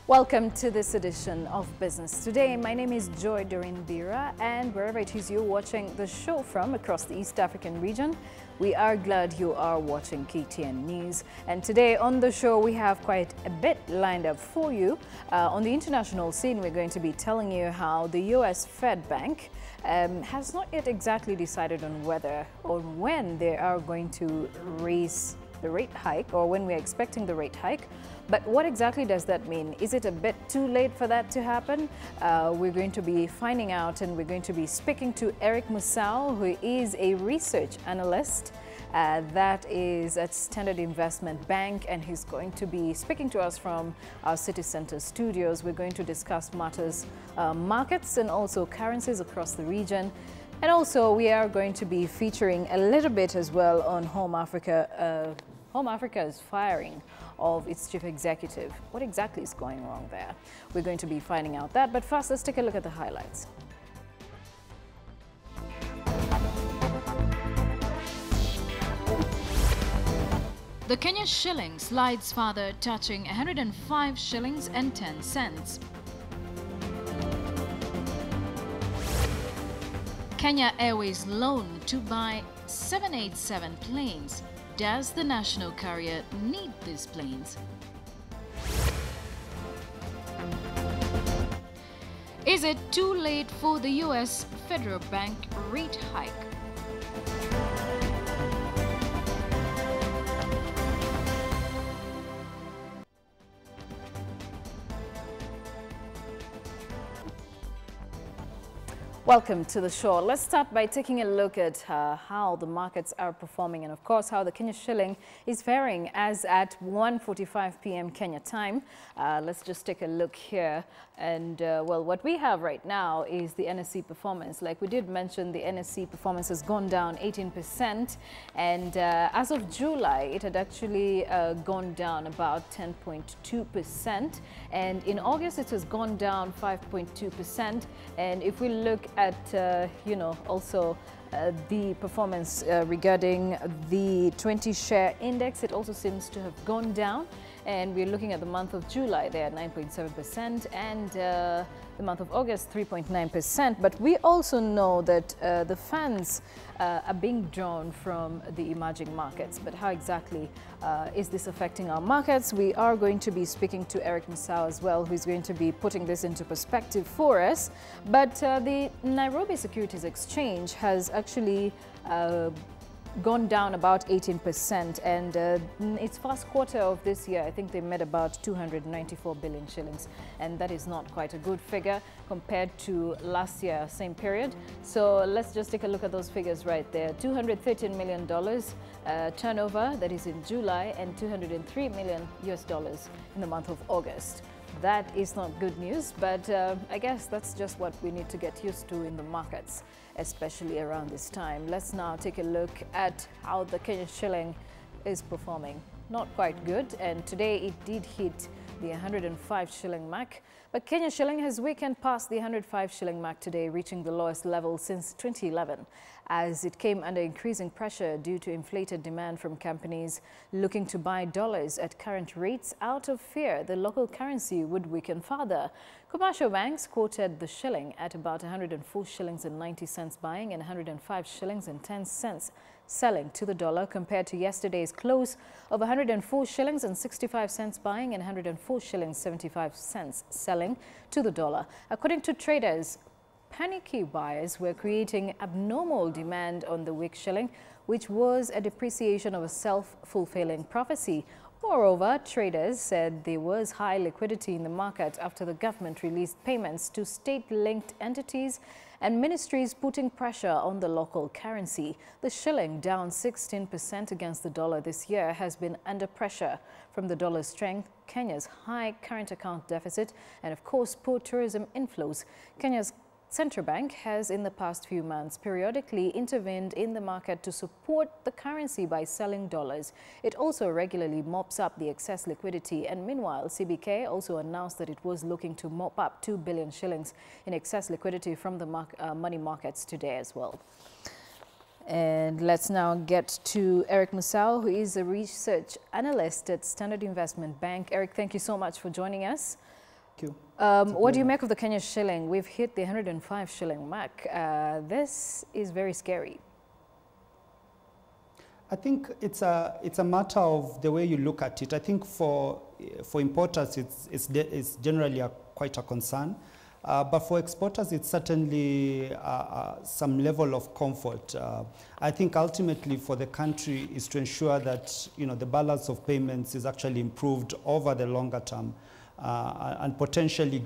Welcome to this edition of Business Today. My name is Joy Dorindira, and wherever it is you're watching the show from across the East African region, we are glad you are watching KTN News. And today on the show, we have quite a bit lined up for you. On the international scene, we're going to be telling you how the US Fed Bank has not yet exactly decided on whether or when they are going to raise the rate hike, or when we're expecting the rate hike. But what exactly does that mean? Is it a bit too late for that to happen? We're going to be finding out, and we're going to be speaking to Eric Musau, who is a research analyst that is at Standard Investment Bank, and he's going to be speaking to us from our City Center studios. We're going to discuss matters, markets and also currencies across the region. And also, we are going to be featuring a little bit as well on Home Africa. Home Africa is firing of its chief executive. What exactly is going wrong there? We're going to be finding out that. But first, let's take a look at the highlights. The Kenya shilling slides further, touching 105 shillings and 10 cents. Kenya Airways loan to buy 787 planes. Does the national carrier need these planes? Is it too late for the US Federal Bank rate hike? Welcome to the show. Let's start by taking a look at how the markets are performing, and of course how the Kenya shilling is faring as at 1:45 p.m. Kenya time. Let's just take a look here, and well, what we have right now is the NSE performance. Like we did mention, the NSE performance has gone down 18%, and as of July it had actually gone down about 10.2%, and in August it has gone down 5.2%. And if we look at also the performance regarding the 20 share index, it also seems to have gone down, and we're looking at the month of July there at 9.7%, and the month of August 3.9%. But we also know that the funds are being drawn from the emerging markets. But how exactly is this affecting our markets? We are going to be speaking to Eric Musau as well, who's going to be putting this into perspective for us. But the Nairobi Securities Exchange has actually gone down about 18%, and its first quarter of this year, I think they made about 294 billion shillings, and that is not quite a good figure compared to last year, same period. So let's just take a look at those figures right there. $213 million turnover, that is in July, and $203 million US in the month of August. That is not good news, but I guess that's just what we need to get used to in the markets, especially around this time. Let's now take a look at how the Kenyan shilling is performing. Not quite good, and today it did hit the 105 shilling mark. But Kenya shilling has weakened past the 105 shilling mark today, reaching the lowest level since 2011, as it came under increasing pressure due to inflated demand from companies looking to buy dollars at current rates out of fear the local currency would weaken further. Commercial banks quoted the shilling at about 104 shillings and 90 cents buying and 105 shillings and 10 cents selling to the dollar, compared to yesterday's close of 104 shillings and 65 cents buying and 104 shillings 75 cents selling to the dollar. According to traders, panicky buyers were creating abnormal demand on the weak shilling, which was a depreciation of a self-fulfilling prophecy. Moreover, traders said there was high liquidity in the market after the government released payments to state-linked entities and ministries, putting pressure on the local currency. The shilling, down 16% against the dollar this year, has been under pressure from the dollar's strength, Kenya's high current account deficit, and of course poor tourism inflows. Kenya's Central Bank has in the past few months periodically intervened in the market to support the currency by selling dollars. It also regularly mops up the excess liquidity, and meanwhile CBK also announced that it was looking to mop up 2 billion shillings in excess liquidity from the money markets today as well. And let's now get to Eric Musau, who is a research analyst at Standard Investment Bank. Eric, thank you so much for joining us. Thank you. What do you make of the Kenya shilling? We've hit the 105 shilling mark. This is very scary. I think it's a matter of the way you look at it. I think for importers, it's generally quite a concern. But for exporters, it's certainly some level of comfort. I think ultimately for the country is to ensure that the balance of payments is actually improved over the longer term, and potentially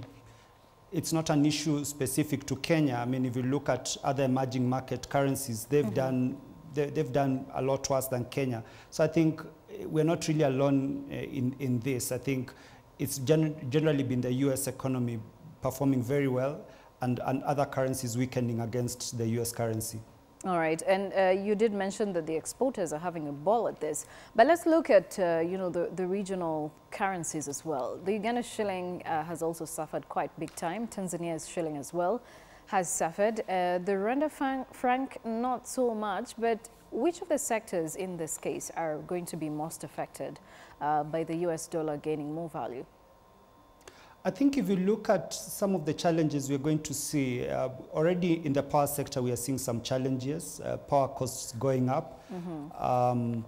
it's not an issue specific to Kenya. I mean, if you look at other emerging market currencies, they've done a lot worse than Kenya. So I think we're not really alone in this. I think it's generally been the U.S. economy performing very well, and other currencies weakening against the U.S. currency. All right, and you did mention that the exporters are having a ball at this, but let's look at the regional currencies as well. The Uganda shilling has also suffered quite big time. Tanzania's shilling as well has suffered. The Rwanda franc not so much, but which of the sectors in this case are going to be most affected by the US dollar gaining more value? I think if you look at some of the challenges we're going to see, already in the power sector we are seeing some challenges, power costs going up. And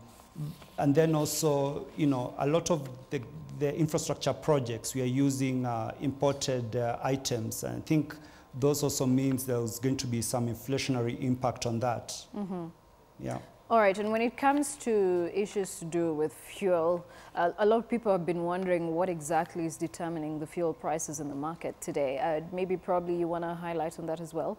then also, a lot of the infrastructure projects, we are using imported items. And I think those also means there's going to be some inflationary impact on that. Yeah. All right, and when it comes to issues to do with fuel, a lot of people have been wondering what exactly is determining the fuel prices in the market today. Probably you want to highlight on that as well?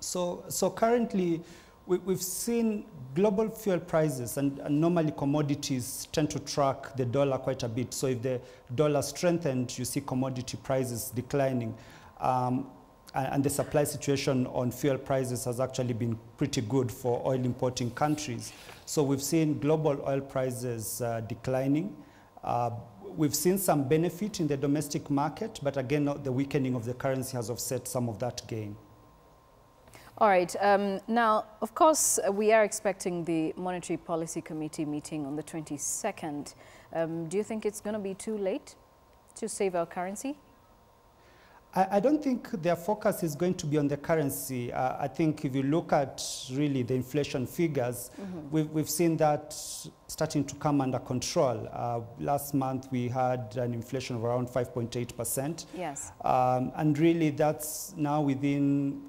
So currently, we've seen global fuel prices, and normally commodities tend to track the dollar quite a bit. So if the dollar strengthened, you see commodity prices declining. And the supply situation on fuel prices has actually been pretty good for oil importing countries. So we've seen global oil prices declining. We've seen some benefit in the domestic market, but again, the weakening of the currency has offset some of that gain. All right. Now, of course, we are expecting the Monetary Policy Committee meeting on the 22nd. Do you think it's going to be too late to save our currency? I don't think their focus is going to be on the currency. I think if you look at really the inflation figures, we've seen that starting to come under control. Last month we had an inflation of around 5.8%. Yes. And really that's now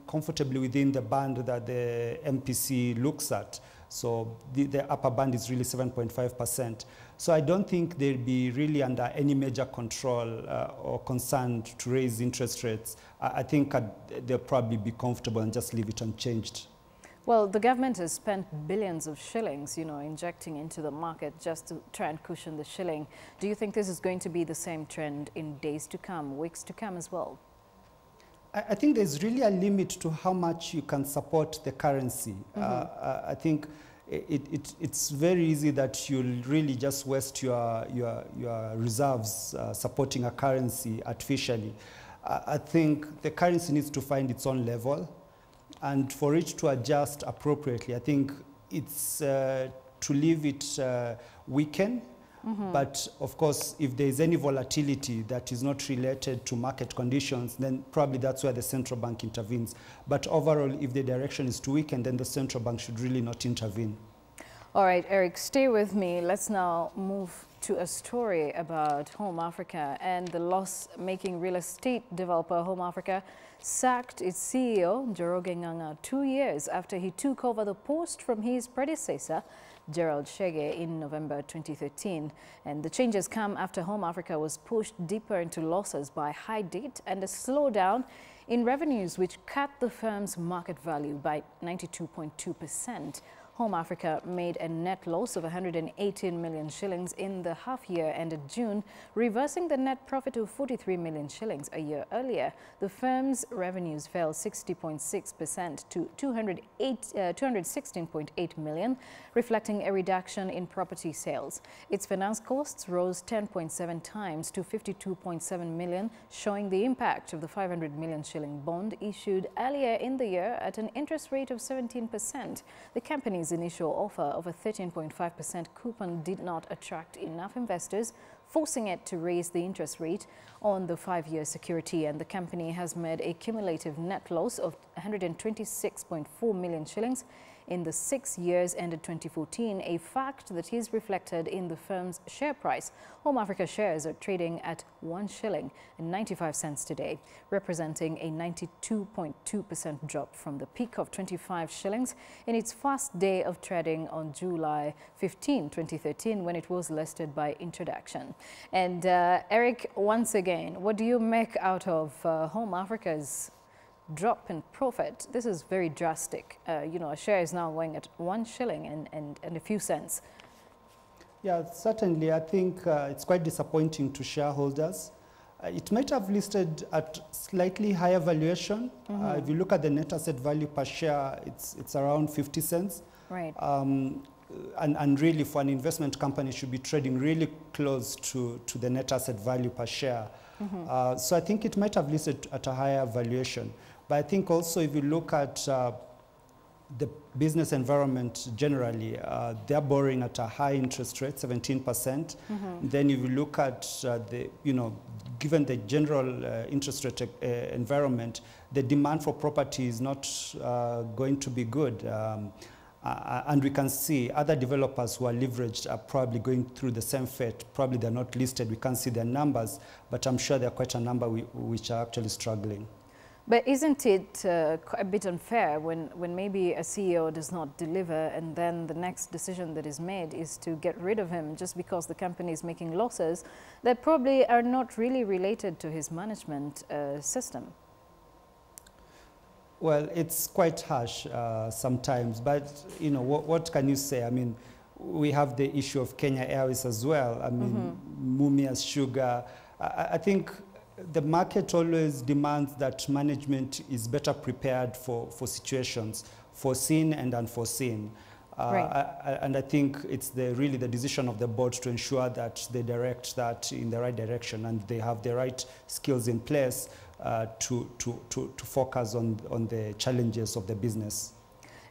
comfortably within the band that the MPC looks at. So the upper band is really 7.5%. So I don't think they'll be really under any major control or concern to raise interest rates. I think they'll probably be comfortable and just leave it unchanged. Well, the government has spent billions of shillings, injecting into the market just to try and cushion the shilling. Do you think this is going to be the same trend in days to come, weeks to come as well? I think there's really a limit to how much you can support the currency. I think it's very easy that you'll really just waste your reserves supporting a currency artificially. I think the currency needs to find its own level, and for it to adjust appropriately, I think it's to leave it weaken. But of course, if there is any volatility that is not related to market conditions, then probably that's where the central bank intervenes. But overall, if the direction is to weaken, then the central bank should really not intervene. All right, Eric, stay with me. Let's now move to a story about Home Africa and the loss-making real estate developer Home Africa sacked its CEO, Njoroge Nganga, 2 years after he took over the post from his predecessor, Gerald Shege, in November 2013. And the changes come after Home Africa was pushed deeper into losses by high debt and a slowdown in revenues, which cut the firm's market value by 92.2%. Home Africa made a net loss of 118 million shillings in the half year ended June, reversing the net profit of 43 million shillings a year earlier. The firm's revenues fell 60.6% to 216.8 million, reflecting a reduction in property sales. Its finance costs rose 10.7 times to 52.7 million, showing the impact of the 500 million shilling bond issued earlier in the year at an interest rate of 17%. The company's company's initial offer of a 13.5% coupon did not attract enough investors, forcing it to raise the interest rate on the 5-year security, and the company has made a cumulative net loss of 126.4 million shillings in the 6 years ended 2014, a fact that is reflected in the firm's share price. Home Africa shares are trading at 1 shilling and 95 cents today, representing a 92.2% drop from the peak of 25 shillings in its first day of trading on July 15, 2013, when it was listed by introduction. And Eric, once again, what do you make out of Home Africa's drop in profit? This is very drastic. You know, a share is now going at 1 shilling and a few cents. Yeah, certainly. I think it's quite disappointing to shareholders. It might have listed at slightly higher valuation. If you look at the net asset value per share, it's around 50 cents. Right. And really, for an investment company, should be trading really close to the net asset value per share. So I think it might have listed at a higher valuation. But I think also if you look at the business environment generally, they're borrowing at a high interest rate, 17%. Then if you look at the, you know, given the general interest rate environment, the demand for property is not going to be good. And we can see other developers who are leveraged are probably going through the same fate. Probably they're not listed. We can't see their numbers, but I'm sure there are quite a number which are actually struggling. But isn't it a bit unfair when maybe a CEO does not deliver and then the next decision that is made is to get rid of him just because the company is making losses that probably are not really related to his management system? Well, it's quite harsh sometimes, but you know, what can you say? I mean, we have the issue of Kenya Airways as well. I mean, Mumias Sugar. I think the market always demands that management is better prepared for situations foreseen and unforeseen. And I think it's really the decision of the board to ensure that they direct that in the right direction and they have the right skills in place to focus on the challenges of the business.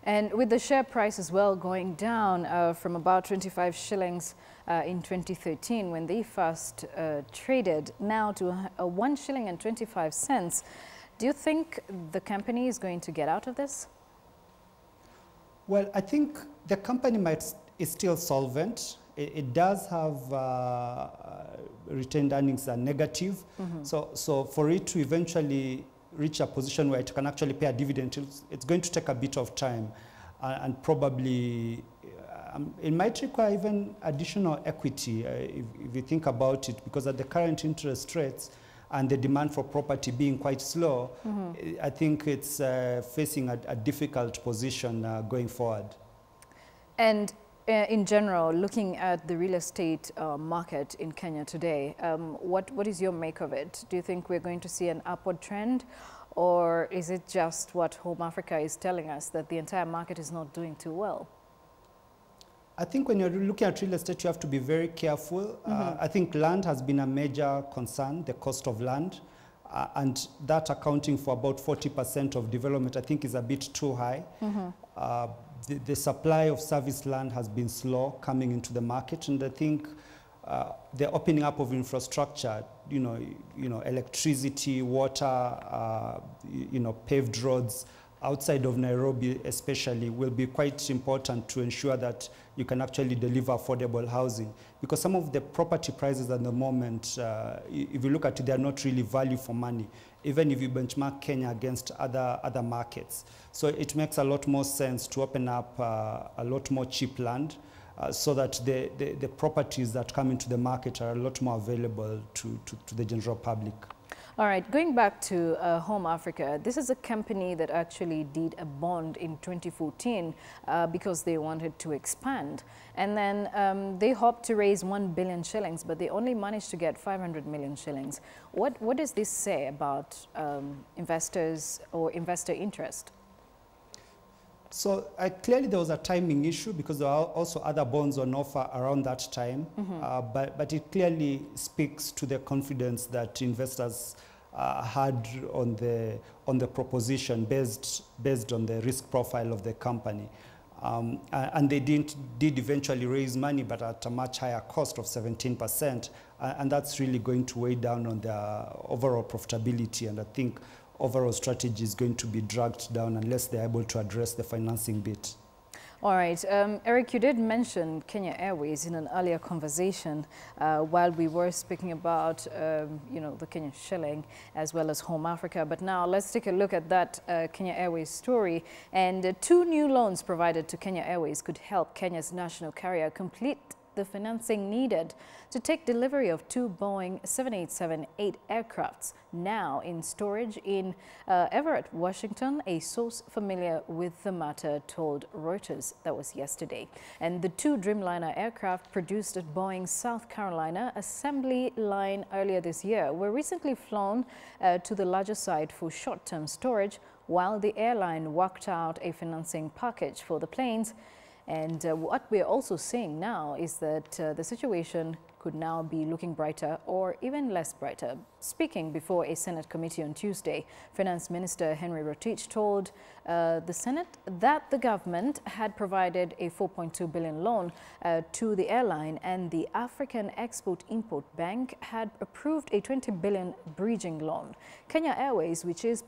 And with the share price as well going down from about 25 shillings in 2013 when they first traded now to 1 shilling and 25 cents, do you think the company is going to get out of this? Well, I think the company is still solvent. It does have retained earnings are negative. So for it to eventually reach a position where it can actually pay a dividend, it's going to take a bit of time. And probably it might require even additional equity if you think about it, because at the current interest rates and the demand for property being quite slow, I think it's facing a difficult position going forward. And in general, looking at the real estate market in Kenya today, what is your make of it? Do you think we're going to see an upward trend? Or is it just what Home Africa is telling us, that the entire market is not doing too well? I think when you're looking at real estate, you have to be very careful. I think land has been a major concern, the cost of land. And that accounting for about 40% of development, I think is a bit too high. The supply of service land has been slow coming into the market. And I think the opening up of infrastructure, you know, electricity, water, you know, paved roads outside of Nairobi especially will be quite important to ensure that you can actually deliver affordable housing. Because some of the property prices at the moment, if you look at it, they are not really value for money, even if you benchmark Kenya against other markets. So it makes a lot more sense to open up a lot more cheap land, so that the properties that come into the market are a lot more available to the general public. All right, going back to Home Africa, this is a company that actually did a bond in 2014 because they wanted to expand. And then they hoped to raise 1 billion shillings, but they only managed to get 500 million shillings. What does this say about investors or investor interest? So clearly there was a timing issue because there are also other bonds on offer around that time. But it clearly speaks to the confidence that investors had on the proposition based on the risk profile of the company. And they did eventually raise money, but at a much higher cost of 17%. And that's really going to weigh down on their overall profitability. And I think overall strategy is going to be dragged down unless they're able to address the financing bit. All right. Eric, you did mention Kenya Airways in an earlier conversation while we were speaking about, the Kenyan shilling as well as Home Africa. But now let's take a look at that Kenya Airways story. And 2 new loans provided to Kenya Airways could help Kenya's national carrier complete the financing needed to take delivery of 2 Boeing 787-8 aircrafts now in storage in Everett, Washington. A source familiar with the matter told Reuters that was yesterday. And the 2 Dreamliner aircraft produced at Boeing's South Carolina assembly line earlier this year were recently flown to the larger site for short-term storage while the airline worked out a financing package for the planes. And what we're also seeing now is that the situation could now be looking brighter or even less brighter. Speaking before a Senate committee on Tuesday, Finance Minister Henry Rotich told the Senate that the government had provided a $4.2 billion loan to the airline, and the African Export-Import Bank had approved a $20 billion bridging loan. Kenya Airways, which is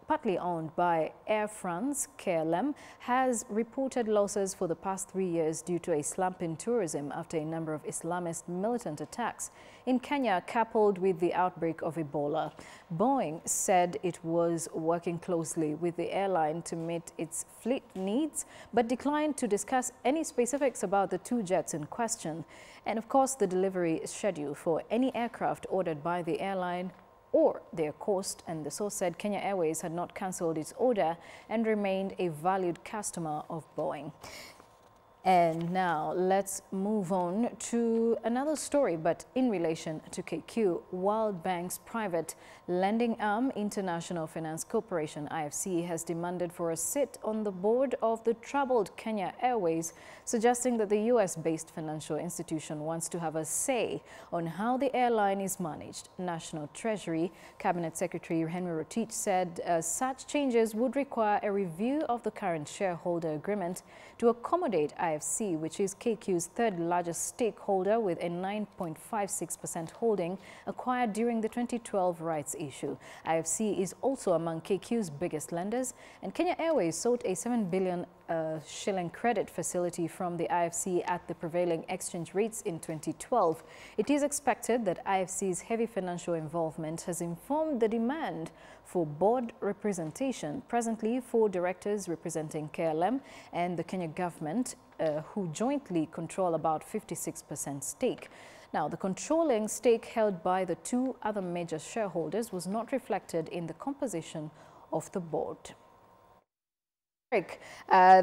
partly owned by Air France KLM, has reported losses for the past 3 years due to a slump in tourism after a number of Islamist militant attacks in Kenya, coupled with the outbreak of Ebola. Boeing said it was working closely with the airline to meet its fleet needs, but declined to discuss any specifics about the 2 jets in question. And of course, the delivery schedule for any aircraft ordered by the airline or their cost. And the source said Kenya Airways had not cancelled its order and remained a valued customer of Boeing. And now let's move on to another story, but in relation to KQ. World Bank's private lending arm, International Finance Corporation, IFC, has demanded for a sit on the board of the troubled Kenya Airways, suggesting that the US-based financial institution wants to have a say on how the airline is managed. National Treasury Cabinet Secretary Henry Rotich said such changes would require a review of the current shareholder agreement to accommodate IFC, which is KQ's 3rd largest stakeholder with a 9.56% holding acquired during the 2012 rights issue. IFC is also among KQ's biggest lenders, and Kenya Airways sought a 7 billion shilling credit facility from the IFC at the prevailing exchange rates in 2012. It is expected that IFC's heavy financial involvement has informed the demand for board representation. Presently, 4 directors representing KLM and the Kenya government who jointly control about 56% stake. Now, the controlling stake held by the 2 other major shareholders was not reflected in the composition of the board.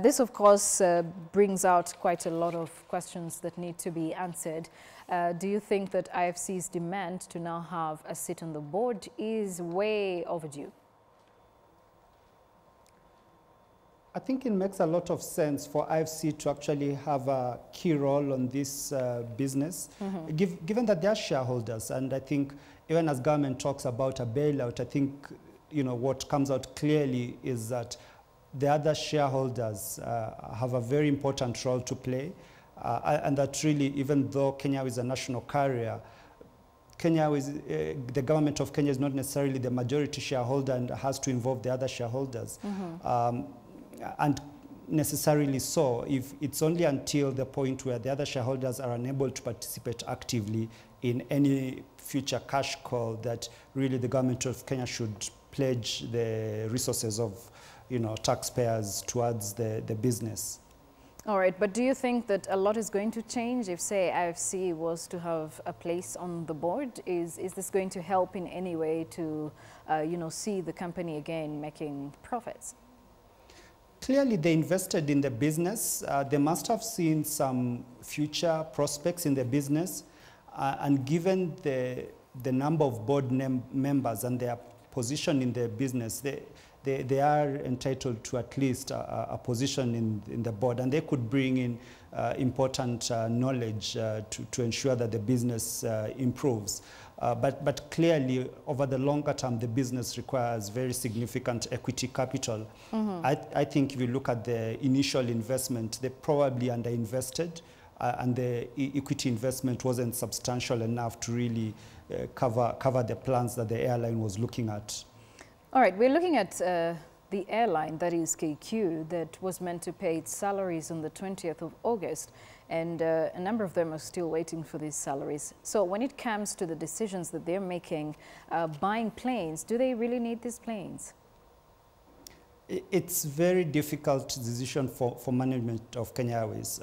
This, of course, brings out quite a lot of questions that need to be answered. Do you think that IFC's demand to now have a seat on the board is way overdue? I think it makes a lot of sense for IFC to actually have a key role on this business, given that they're shareholders. And I think even as government talks about a bailout, I think, what comes out clearly is that the other shareholders have a very important role to play, and that really, even though Kenya is a national carrier, the government of Kenya is not necessarily the majority shareholder and has to involve the other shareholders. And necessarily so, if it's only until the point where the other shareholders are unable to participate actively in any future cash call that really the government of Kenya should pledge the resources of taxpayers towards the business. All right, but do you think that a lot is going to change if, say, IFC was to have a place on the board? Is this going to help in any way to, see the company again making profits? Clearly, they invested in the business. They must have seen some future prospects in the business. And given the number of board members and their position in the business, they are entitled to at least a position in the board, and they could bring in important knowledge to ensure that the business improves. But clearly, over the longer term, the business requires very significant equity capital. I think if you look at the initial investment, they probably underinvested, and the equity investment wasn't substantial enough to really cover the plans that the airline was looking at. All right, we're looking at the airline, that is KQ, that was meant to pay its salaries on the 20th of August, and a number of them are still waiting for these salaries. So when it comes to the decisions that they're making, buying planes, do they really need these planes? It's very difficult decision for management of Kenya Airways.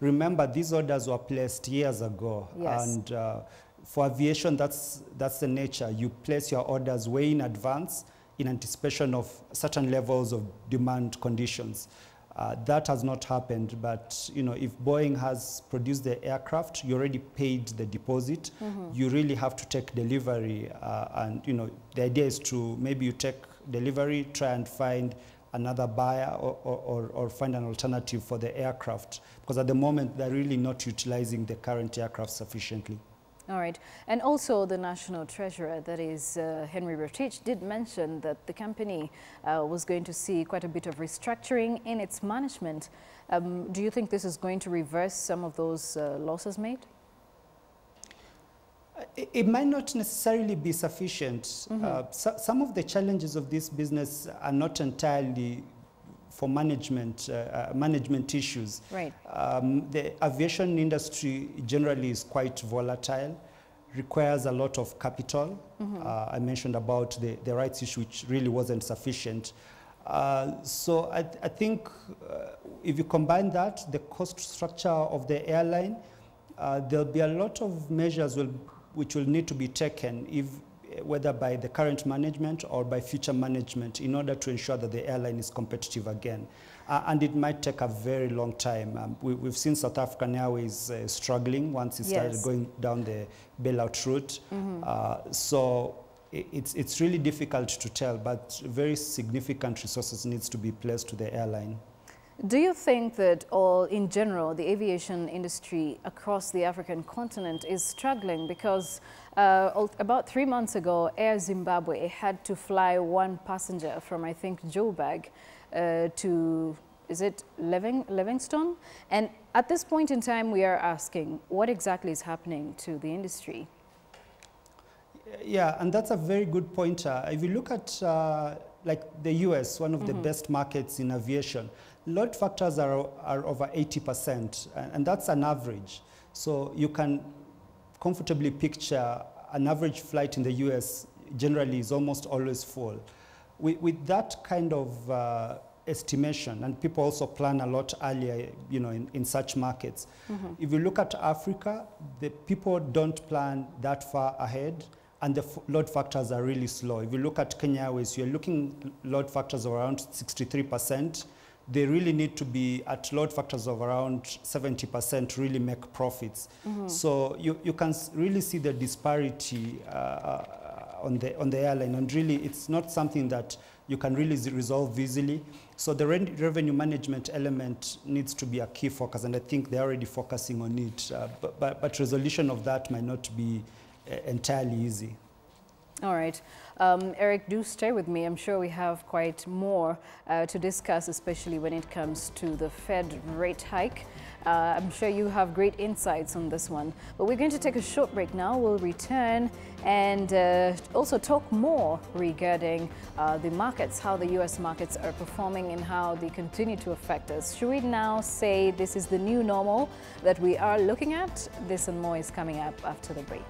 Remember, these orders were placed years ago. Yes. And for aviation, that's the nature. You place your orders way in advance in anticipation of certain levels of demand conditions. That has not happened, but if Boeing has produced the aircraft, you already paid the deposit. You really have to take delivery, and the idea is to maybe you take delivery, try and find another buyer or find an alternative for the aircraft, because at the moment they're really not utilizing the current aircraft sufficiently. All right. And also the National Treasurer, that is Henry Rotich, did mention that the company was going to see quite a bit of restructuring in its management. Do you think this is going to reverse some of those losses made? It might not necessarily be sufficient. Some of the challenges of this business are not entirely for management issues. Right. The aviation industry generally is quite volatile, requires a lot of capital. I mentioned about the rights issue, which really wasn't sufficient. So I think if you combine that, the cost structure of the airline, there'll be a lot of measures which will need to be taken, whether by the current management or by future management, in order to ensure that the airline is competitive again. And it might take a very long time. We've seen South African Airways struggling once it started going down the bailout route. So it's really difficult to tell, but very significant resources needs to be placed to the airline. Do you think that, or in general, the aviation industry across the African continent is struggling? Because about 3 months ago, Air Zimbabwe had to fly one passenger from, I think, Joburg to, is it Livingstone? And at this point in time, we are asking, what exactly is happening to the industry? Yeah, and that's a very good pointer. If you look at like the US, one of the best markets in aviation, load factors are over 80%, and that's an average. So you can comfortably picture an average flight in the US generally is almost always full. With that kind of estimation, and people also plan a lot earlier, in such markets. If you look at Africa, the people don't plan that far ahead, and the load factors are really slow. If you look at Kenya Airways, you're looking load factors of around 63%. They really need to be at load factors of around 70% to really make profits. So you can really see the disparity on the airline, and really it's not something that you can really resolve easily. So the revenue management element needs to be a key focus, and I think they're already focusing on it. But resolution of that might not be entirely easy. All right. Eric, do stay with me. I'm sure we have quite more to discuss, especially when it comes to the Fed rate hike. I'm sure you have great insights on this one. But we're going to take a short break now. We'll return and also talk more regarding the markets, how the U.S. markets are performing and how they continue to affect us. Should we now say this is the new normal that we are looking at? This and more is coming up after the break.